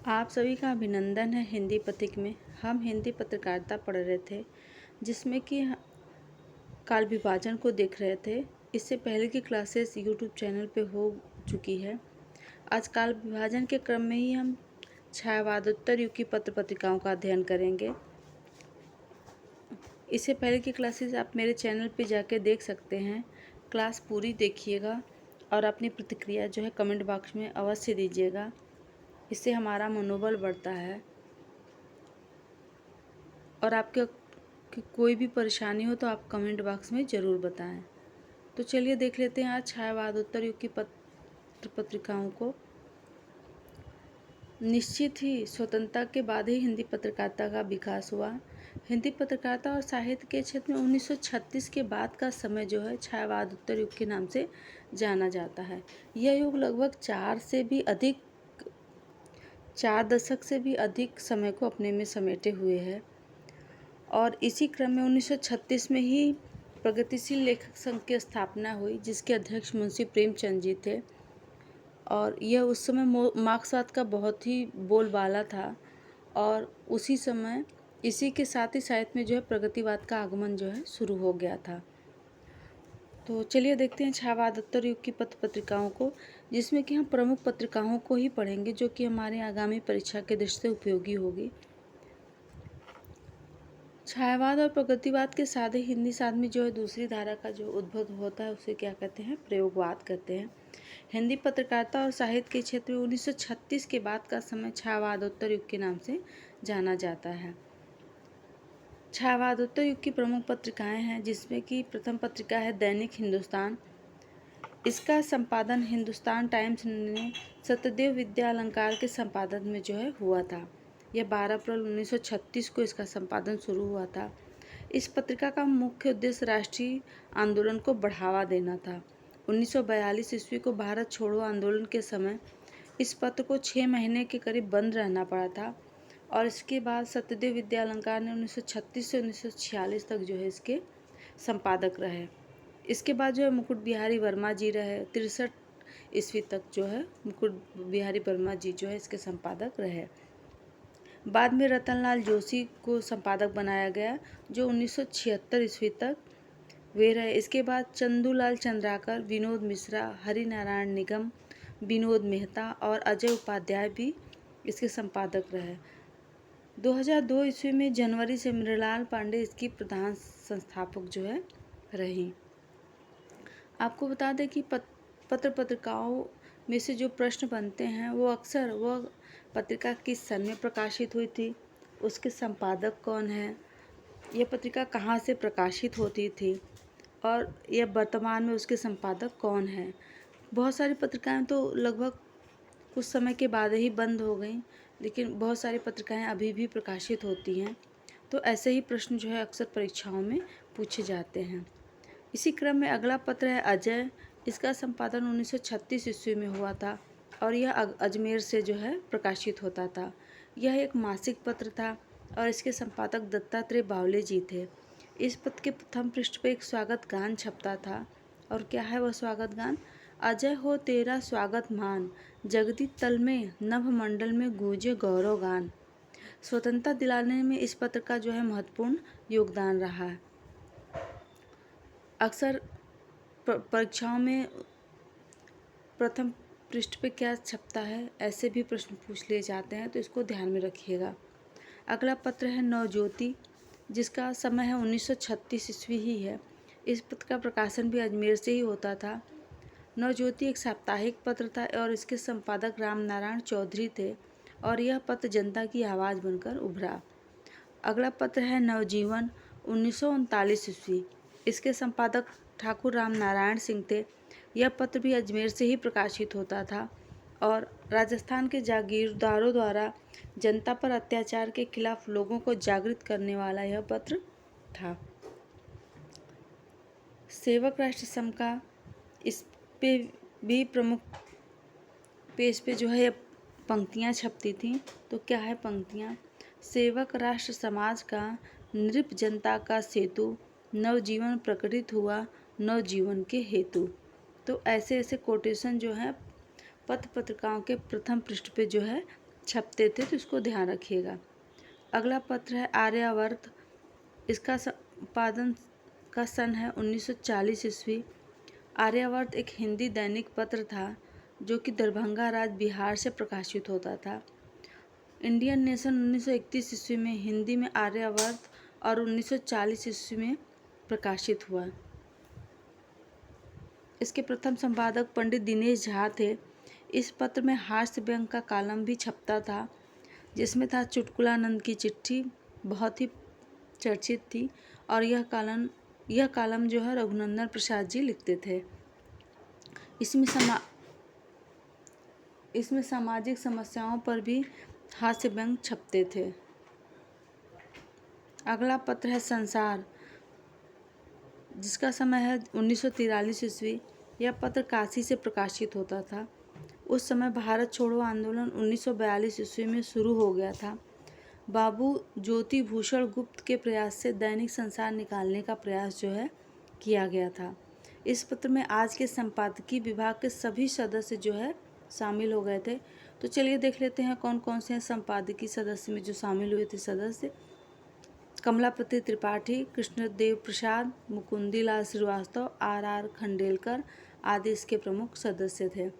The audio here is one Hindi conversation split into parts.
आप सभी का अभिनंदन है हिंदी पथिक में। हम हिंदी पत्रकारिता पढ़ रहे थे जिसमें कि काल विभाजन को देख रहे थे। इससे पहले की क्लासेस यूट्यूब चैनल पे हो चुकी है। आज काल विभाजन के क्रम में ही हम छायावादोत्तर युग की पत्र पत्रिकाओं का अध्ययन करेंगे। इससे पहले की क्लासेस आप मेरे चैनल पे जाके देख सकते हैं। क्लास पूरी देखिएगा और अपनी प्रतिक्रिया जो है कमेंट बॉक्स में अवश्य दीजिएगा। इससे हमारा मनोबल बढ़ता है। और आपके कोई भी परेशानी हो तो आप कमेंट बॉक्स में ज़रूर बताएं। तो चलिए देख लेते हैं आज छायावादोत्तर युग की पत्र पत्रिकाओं को। निश्चित ही स्वतंत्रता के बाद ही हिंदी पत्रकारिता का विकास हुआ। हिंदी पत्रकारिता और साहित्य के क्षेत्र में 1936 के बाद का समय जो है छायावादोत्तर युग के नाम से जाना जाता है। यह युग लगभग 4 दशक से भी अधिक समय को अपने में समेटे हुए है। और इसी क्रम में 1936 में ही प्रगतिशील लेखक संघ की स्थापना हुई, जिसके अध्यक्ष मुंशी प्रेमचंद जी थे। और यह उस समय मार्क्सवाद का बहुत ही बोलबाला था। और उसी समय इसी के साथ ही साहित्य में जो है प्रगतिवाद का आगमन जो है शुरू हो गया था। तो चलिए देखते हैं छायावादोत्तर युग की पत्र पत्रिकाओं को, जिसमें कि हम प्रमुख पत्रिकाओं को ही पढ़ेंगे जो कि हमारे आगामी परीक्षा के दृष्टि से उपयोगी होगी। छायावाद और प्रगतिवाद के साथ ही हिंदी साहित्य में जो है दूसरी धारा का जो उद्भव होता है उसे क्या कहते हैं, प्रयोगवाद कहते हैं। हिंदी पत्रकारिता और साहित्य के क्षेत्र में 1936 के बाद का समय छायावादोत्तर युग के नाम से जाना जाता है। छायावादोत्तर युग की प्रमुख पत्रिकाएं हैं, जिसमें कि प्रथम पत्रिका है दैनिक हिंदुस्तान। इसका संपादन हिंदुस्तान टाइम्स ने सत्यदेव विद्या अलंकार के संपादन में जो है हुआ था। यह 12 अप्रैल 1936 को इसका संपादन शुरू हुआ था। इस पत्रिका का मुख्य उद्देश्य राष्ट्रीय आंदोलन को बढ़ावा देना था। 1942 ईस्वी को भारत छोड़ो आंदोलन के समय इस पत्र को 6 महीने के करीब बंद रहना पड़ा था। और इसके बाद सत्यदेव विद्या अलंकार ने 1936 से 1946 तक जो है इसके संपादक रहे। इसके बाद जो है मुकुट बिहारी वर्मा जी रहे। 63 ईस्वी तक जो है मुकुट बिहारी वर्मा जी जो है इसके संपादक रहे। बाद में रतनलाल जोशी को संपादक बनाया गया, जो 1976 ईस्वी तक वे रहे। इसके बाद चंदूलाल चंद्राकर, विनोद मिश्रा, हरिनारायण निगम, विनोद मेहता और अजय उपाध्याय भी इसके संपादक रहे। 2002 ईस्वी में जनवरी से मृणाल पांडे इसकी प्रधान संस्थापक जो है रही। आपको बता दें कि पत्र पत्रिकाओं में से जो प्रश्न बनते हैं वो अक्सर वह पत्रिका किस सन में प्रकाशित हुई थी, उसके संपादक कौन है, यह पत्रिका कहाँ से प्रकाशित होती थी और यह वर्तमान में उसके संपादक कौन है। बहुत सारी पत्रिकाएं तो लगभग कुछ समय के बाद ही बंद हो गई, लेकिन बहुत सारी पत्रिकाएं अभी भी प्रकाशित होती हैं। तो ऐसे ही प्रश्न जो है अक्सर परीक्षाओं में पूछे जाते हैं। इसी क्रम में अगला पत्र है अजय। इसका संपादन 1936 ईस्वी में हुआ था और यह अजमेर से जो है प्रकाशित होता था। यह एक मासिक पत्र था और इसके संपादक दत्तात्रेय बावले जी थे। इस पत्र के प्रथम पृष्ठ पर एक स्वागत गान छपता था। और क्या है वह स्वागत गान? अजय हो तेरा स्वागत मान, जगती तल में नभ मंडल में गूंजे गौरव गान। स्वतंत्रता दिलाने में इस पत्र का जो है महत्वपूर्ण योगदान रहा है। अक्सर परीक्षाओं में प्रथम पृष्ठ पे क्या छपता है ऐसे भी प्रश्न पूछ लिए जाते हैं, तो इसको ध्यान में रखिएगा। अगला पत्र है नवज्योति, जिसका समय है 1936 ईस्वी ही है। इस पत्र का प्रकाशन भी अजमेर से ही होता था। नवज्योति एक साप्ताहिक पत्र था और इसके संपादक राम नारायण चौधरी थे और यह पत्र जनता की आवाज़ बनकर उभरा। अगला पत्र है नवजीवन, 1939 ईस्वी। इसके संपादक ठाकुर राम नारायण सिंह थे। यह पत्र भी अजमेर से ही प्रकाशित होता था और राजस्थान के जागीरदारों द्वारा जनता पर अत्याचार के खिलाफ लोगों को जागृत करने वाला यह पत्र था। सेवक राष्ट्र संघ का इस पे भी प्रमुख पेज पे जो है पंक्तियाँ छपती थीं। तो क्या है पंक्तियाँ? सेवक राष्ट्र समाज का नृप जनता का सेतु, नवजीवन प्रकटित हुआ नवजीवन के हेतु। तो ऐसे ऐसे कोटेशन जो है पत्र पत्रिकाओं के प्रथम पृष्ठ पे जो है छपते थे, तो इसको ध्यान रखिएगा। अगला पत्र है आर्यावर्त। इसका संपादन का सन है 1940 ईस्वी। आर्यावर्त एक हिंदी दैनिक पत्र था जो कि दरभंगा राज्य बिहार से प्रकाशित होता था। इंडियन नेशन 1931 ईस्वी में हिंदी में आर्यावर्त और 1940 ईस्वी में प्रकाशित हुआ। इसके प्रथम संपादक पंडित दिनेश झा थे। इस पत्र में हास्य व्यंग का कॉलम भी छपता था, जिसमें था चुटकुलानंद की चिट्ठी, बहुत ही चर्चित थी। और यह कॉलम जो है रघुनंदन प्रसाद जी लिखते थे। इसमें सामाजिक समस्याओं पर भी हास्य व्यंग छपते थे। अगला पत्र है संसार, जिसका समय है 1943 ईस्वी। यह पत्र काशी से प्रकाशित होता था। उस समय भारत छोड़ो आंदोलन 1942 ईस्वी में शुरू हो गया था। बाबू ज्योति भूषण गुप्त के प्रयास से दैनिक संसार निकालने का प्रयास जो है किया गया था। इस पत्र में आज के संपादकीय विभाग के सभी सदस्य जो है शामिल हो गए थे। तो चलिए देख लेते हैं कौन कौन से संपादकीय सदस्य में जो शामिल हुए थे सदस्य। कमलापति त्रिपाठी, कृष्णदेव प्रसाद, मुकुंदीलाल श्रीवास्तव, आर खंडेलकर आदि इसके प्रमुख सदस्य थे।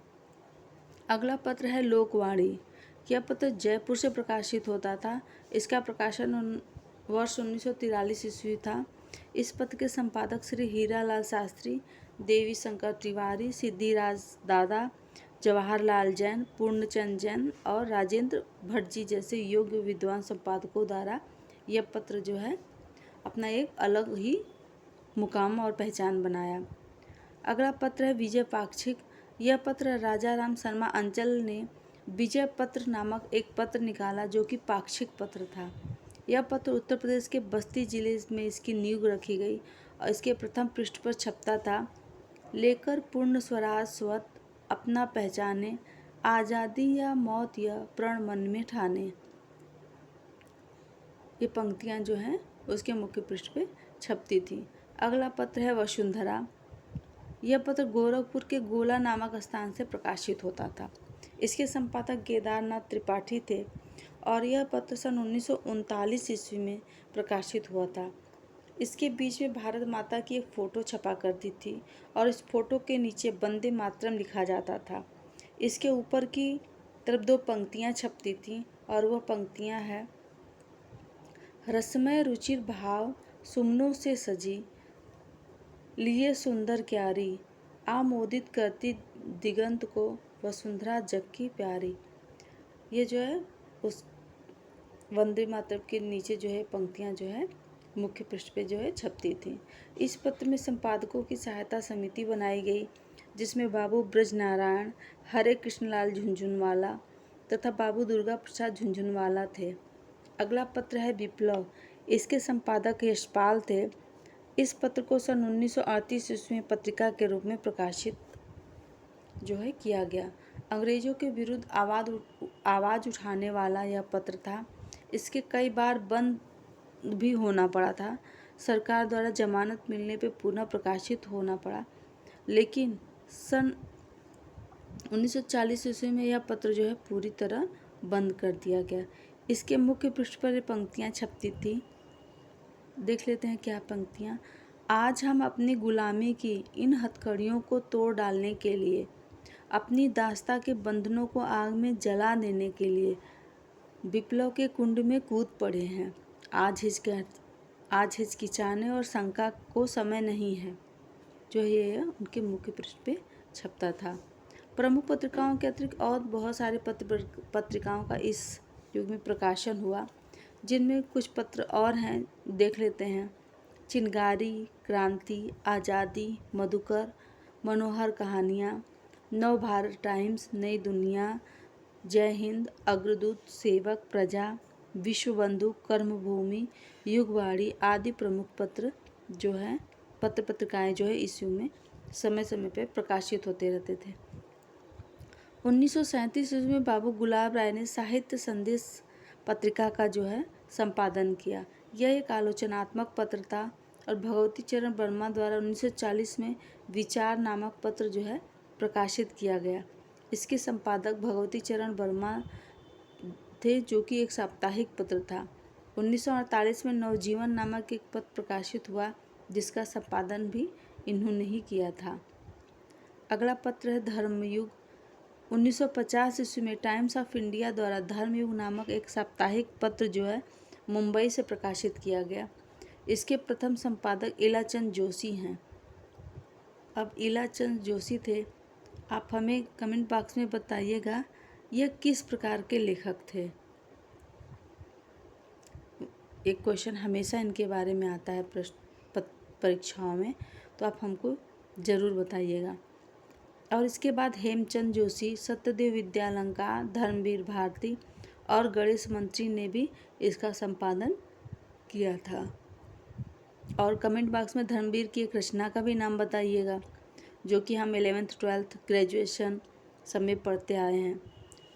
अगला पत्र है लोकवाणी। यह पत्र जयपुर से प्रकाशित होता था। इसका प्रकाशन वर्ष 1943 ईस्वी था। इस पत्र के संपादक श्री हीरालाल शास्त्री, देवी शंकर तिवारी, सिद्धिराज दादा, जवाहरलाल जैन, पूर्णचंद जैन और राजेंद्र भट्ट जी जैसे योग्य विद्वान संपादकों द्वारा यह पत्र जो है अपना एक अलग ही मुकाम और पहचान बनाया। अगला पत्र है विजय पाक्षिक। यह पत्र राजा राम शर्मा अंचल ने विजय पत्र नामक एक पत्र निकाला जो कि पाक्षिक पत्र था। यह पत्र उत्तर प्रदेश के बस्ती जिले में इसकी नींव रखी गई और इसके प्रथम पृष्ठ पर छपता था, लेकर पूर्ण स्वराज स्वत अपना पहचाने, आज़ादी या मौत यह प्रण मन में ठाने। ये पंक्तियां जो हैं उसके मुख्य पृष्ठ पे छपती थी। अगला पत्र है वसुंधरा। यह पत्र गोरखपुर के गोला नामक स्थान से प्रकाशित होता था। इसके संपादक केदारनाथ त्रिपाठी थे और यह पत्र सन 1939 ईस्वी में प्रकाशित हुआ था। इसके बीच में भारत माता की एक फ़ोटो छपा करती थी और इस फोटो के नीचे वंदे मातरम लिखा जाता था। इसके ऊपर की तरफ दो पंक्तियाँ छपती थीं और वह पंक्तियाँ हैं, रसमय रुचिर भाव सुमनों से सजी, लिए सुंदर क्यारी, आमोदित करती दिगंत को वसुंधरा जग की प्यारी। ये जो है उस वंदे मातरम के नीचे जो है पंक्तियां जो है मुख्य पृष्ठ पे जो है छपती थी। इस पत्र में संपादकों की सहायता समिति बनाई गई, जिसमें बाबू ब्रजनारायण, हरे कृष्णलाल झुंझुनवाला तथा बाबू दुर्गा प्रसाद झुंझुनवाला थे। अगला पत्र है विप्लव। इसके संपादक यशपाल थे। इस पत्र को सन 1938 ईस्वी में पत्रिका के रूप में प्रकाशित जो है किया गया। अंग्रेजों के विरुद्ध आवाज़ उठाने वाला यह पत्र था। इसके कई बार बंद भी होना पड़ा था। सरकार द्वारा जमानत मिलने पर पुनः प्रकाशित होना पड़ा, लेकिन सन 1940 ईस्वी में यह पत्र जो है पूरी तरह बंद कर दिया गया। इसके मुख्य पृष्ठ पर ये पंक्तियाँ छपती थी। देख लेते हैं क्या पंक्तियाँ। आज हम अपनी गुलामी की इन हथकड़ियों को तोड़ डालने के लिए, अपनी दास्ता के बंधनों को आग में जला देने के लिए विप्लव के कुंड में कूद पड़े हैं। आज हिचकिचाने और शंका को समय नहीं है। जो ये उनके मुख्य पृष्ठ पे छपता था। प्रमुख पत्रिकाओं के अतिरिक्त और बहुत सारे पत्रिकाओं का इस युग में प्रकाशन हुआ, जिनमें कुछ पत्र और हैं, देख लेते हैं। चिनगारी, क्रांति, आज़ादी, मधुकर, मनोहर कहानियाँ, नव भारत टाइम्स, नई दुनिया, जय हिंद, अग्रदूत, सेवक, प्रजा, विश्वबंधु, कर्मभूमि, युगवाणी आदि प्रमुख पत्र जो है पत्रिकाएं जो है इस युग में समय समय पर प्रकाशित होते रहते थे। 1937 ईस्वी में बाबू गुलाब राय ने साहित्य संदेश पत्रिका का जो है संपादन किया। यह एक आलोचनात्मक पत्र था और भगवती चरण वर्मा द्वारा 1940 में विचार नामक पत्र जो है प्रकाशित किया गया। इसके संपादक भगवती चरण वर्मा थे, जो कि एक साप्ताहिक पत्र था। 1948 में नवजीवन नामक एक पत्र प्रकाशित हुआ, जिसका संपादन भी इन्होंने ही किया था। अगला पत्र है धर्मयुग। 1950 ईस्वी में टाइम्स ऑफ इंडिया द्वारा धर्मयुग नामक एक साप्ताहिक पत्र जो है मुंबई से प्रकाशित किया गया। इसके प्रथम संपादक इलाचंद जोशी हैं। अब इलाचंद जोशी थे, आप हमें कमेंट बॉक्स में बताइएगा यह किस प्रकार के लेखक थे। एक क्वेश्चन हमेशा इनके बारे में आता है परीक्षाओं में, तो आप हमको ज़रूर बताइएगा। और इसके बाद हेमचंद जोशी, सत्यदेव विद्यालंकार, धर्मवीर भारती और गणेश मंत्री ने भी इसका संपादन किया था। और कमेंट बॉक्स में धर्मवीर की एक रचना का भी नाम बताइएगा, जो कि हम 11th 12th ग्रेजुएशन सब में पढ़ते आए हैं।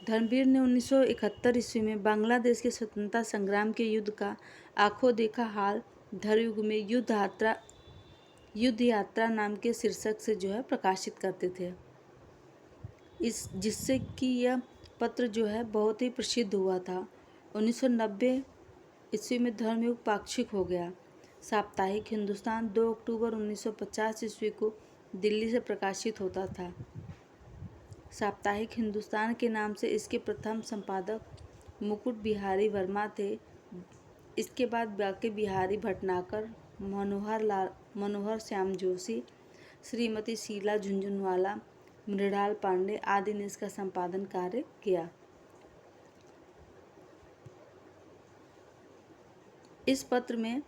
धर्मवीर ने 1971 ईस्वी में बांग्लादेश के स्वतंत्रता संग्राम के युद्ध का आंखों देखा हाल धर्मयुग में युद्ध यात्रा नाम के शीर्षक से जो है प्रकाशित करते थे, जिससे कि यह पत्र जो है बहुत ही प्रसिद्ध हुआ था। 1990 ईस्वी में धर्मयुग पाक्षिक हो गया। साप्ताहिक हिंदुस्तान 2 अक्टूबर 1950 ईस्वी को दिल्ली से प्रकाशित होता था। साप्ताहिक हिंदुस्तान के नाम से इसके प्रथम संपादक मुकुट बिहारी वर्मा थे। इसके बाद बाकी बिहारी भटनागर, मनोहर श्याम जोशी, श्रीमती शीला झुंझुनवाला, मृणाल पांडे आदि ने इसका संपादन कार्य किया। इस पत्र में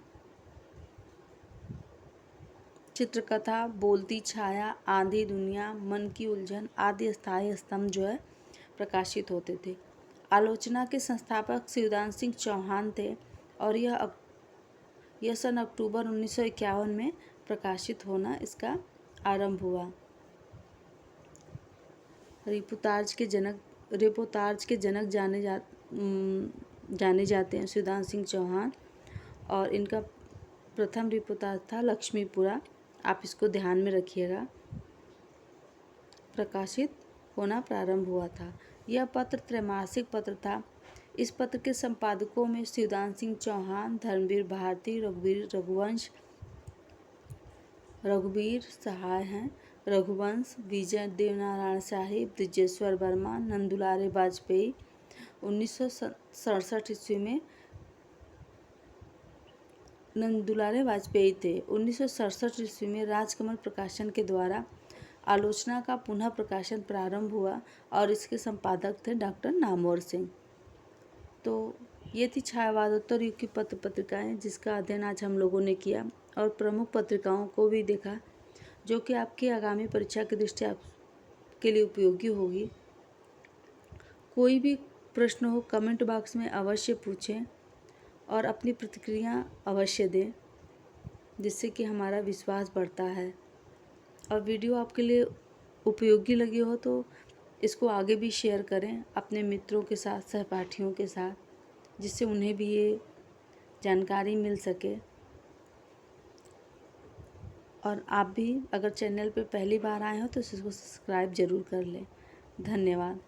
चित्रकथा, बोलती छाया, आंधी दुनिया, मन की उलझन आदि स्थायी स्तंभ जो है प्रकाशित होते थे। आलोचना के संस्थापक शिवदान सिंह चौहान थे और यह सन अक्टूबर 1951 में प्रकाशित होना इसका आरंभ हुआ। रिपोर्ताज के जनक जाने जाते हैं शिवदान सिंह चौहान, और इनका प्रथम रिपोर्ताज था लक्ष्मीपुरा। आप इसको ध्यान में रखिएगा। प्रकाशित होना प्रारंभ हुआ था। यह पत्र त्रैमासिक पत्र था। इस पत्र के संपादकों में शिवदान सिंह चौहान, धर्मवीर भारती, रघुवीर सहाय हैं, रघुवंश, विजय देवनारायण शाही, ब्रिजेश्वर वर्मा, नंदुलारे वाजपेयी। 1967 ईस्वी में नंदुलारे वाजपेयी थे। 1967 ईस्वी में राजकमल प्रकाशन के द्वारा आलोचना का पुनः प्रकाशन प्रारंभ हुआ और इसके संपादक थे डॉक्टर नामवर सिंह। तो ये थी छायावादोत्तर युग की पत्र पत्रिकाएँ, जिसका अध्ययन आज हम लोगों ने किया और प्रमुख पत्रिकाओं को भी देखा, जो कि आपकी आगामी परीक्षा की दृष्टि आपके लिए उपयोगी होगी। कोई भी प्रश्न हो कमेंट बॉक्स में अवश्य पूछें और अपनी प्रतिक्रिया अवश्य दें, जिससे कि हमारा विश्वास बढ़ता है। और वीडियो आपके लिए उपयोगी लगी हो तो इसको आगे भी शेयर करें अपने मित्रों के साथ, सहपाठियों के साथ, जिससे उन्हें भी ये जानकारी मिल सके। और आप भी अगर चैनल पे पहली बार आए हो तो इसको सब्सक्राइब ज़रूर कर लें। धन्यवाद।